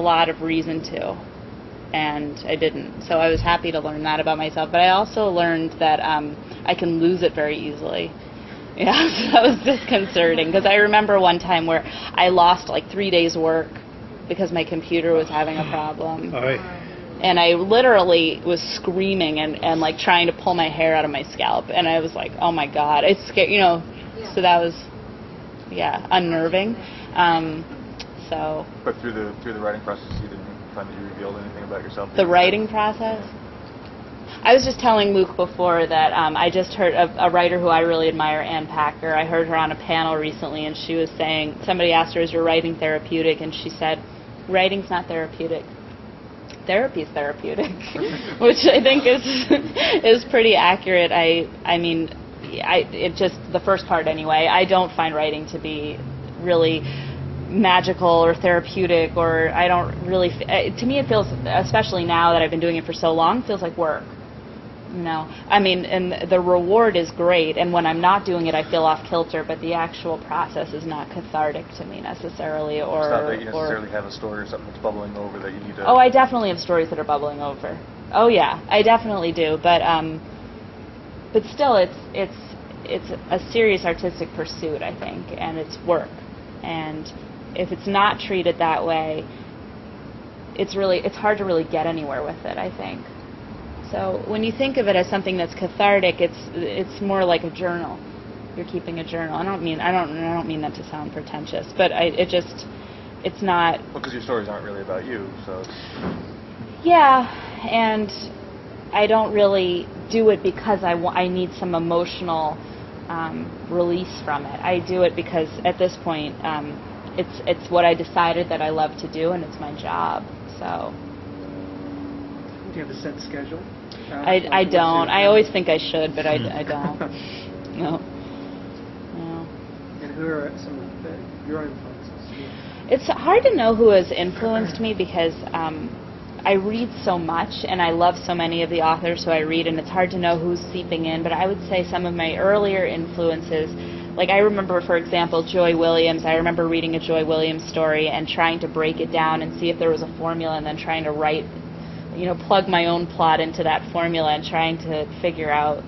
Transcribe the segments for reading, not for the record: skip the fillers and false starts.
a lot of reason to, and I didn't. So I was happy to learn that about myself. But I also learned that I can lose it very easily. Yeah, so that was disconcerting, because I remember one time where I lost like 3 days' work because my computer was having a problem. And I literally was screaming and like trying to pull my hair out of my scalp, and I was like, oh my God, it's scary, so that was, unnerving. But through the writing process, you didn't find that you revealed anything about yourself? The writing process? I was just telling Luke before that I just heard a writer who I really admire, Ann Packer. I heard her on a panel recently, and she was saying, somebody asked her, is your writing therapeutic? And she said, writing's not therapeutic. Therapy is therapeutic, which I think is pretty accurate. I mean, it just, the first part anyway, I don't find writing to be really magical or therapeutic, or I don't really, to me it feels, especially now that I've been doing it for so long, it feels like work. I mean, and the reward is great, and when I'm not doing it, I feel off kilter, but the actual process is not cathartic to me necessarily. Or, it's not that you necessarily have a story or something that's bubbling over that you need to... Oh, I definitely have stories that are bubbling over. Oh yeah, I definitely do, but still, it's a serious artistic pursuit, I think, and it's work, and if it's not treated that way, it's hard to really get anywhere with it, I think. So when you think of it as something that's cathartic, it's more like a journal. You're keeping a journal. I don't mean that to sound pretentious, but it's not. Well, because your stories aren't really about you, so. Yeah, and I don't really do it because I need some emotional release from it. I do it because at this point, it's what I decided that I love to do, and it's my job. So. Do you have a set schedule? I don't. I always think I should, but I don't. No. And who are some of your influences? It's hard to know who has influenced me, because I read so much, and I love so many of the authors who I read, and it's hard to know who's seeping in. But I would say some of my earlier influences, like I remember, for example, Joy Williams. I remember reading a Joy Williams story and trying to break it down and see if there was a formula, and then trying to write, plug my own plot into that formula and trying to figure out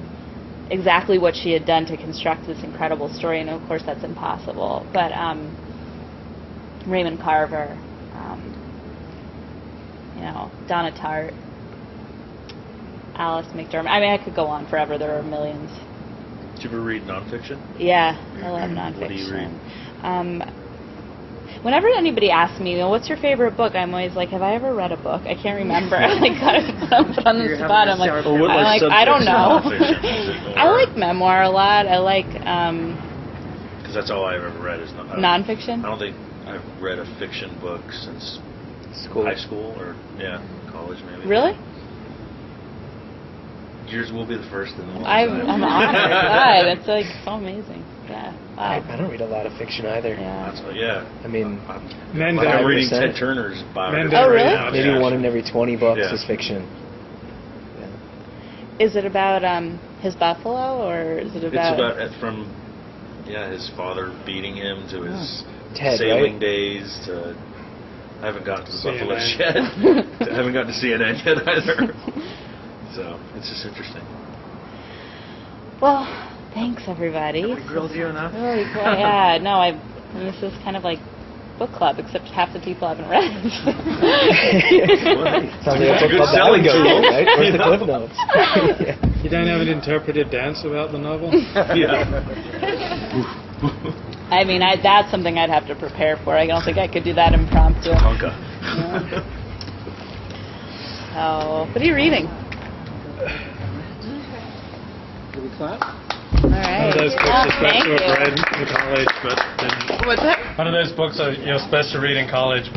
exactly what she had done to construct this incredible story. And of course that's impossible. But Raymond Carver, Donna Tartt, Alice McDermott. I mean, I could go on forever. There are millions. Did you ever read nonfiction? Yeah, I love nonfiction. What do you read? Whenever anybody asks me, what's your favorite book, I'm always like, have I ever read a book? I can't remember. I got put on the spot. I'm like, I don't know. I like memoir a lot. I like... Because that's all I've ever read is nonfiction? I don't think I've read a fiction book since high school or, college maybe. Really? Yours will be the first in the long I'm time. honored. God, it's like so amazing. Yeah. Wow. I don't read a lot of fiction either. Yeah. I mean, I'm reading Ted Turner's biography. Oh, really? Maybe 1 in every 20 books is fiction. Yeah. Is it about his buffalo, or is it about... It's about from his father beating him to his Ted, sailing right? days to... I haven't gotten to the buffalo yet. I haven't gotten to CNN yet either. So it's just interesting. Well, thanks everybody. Have we grilled you enough? Really cool. Yeah, no, this is kind of like book club, except half the people haven't read it. Sounds like a book club selling tool, right? Where's the cliff notes? You don't have an interpretive dance about the novel? I mean, that's something I'd have to prepare for. I don't think I could do that impromptu. Tonka. Oh, what are you reading? Did we clap? All right. One of those books you're supposed to have read in college, but What's that? one of those books you're supposed to read in college,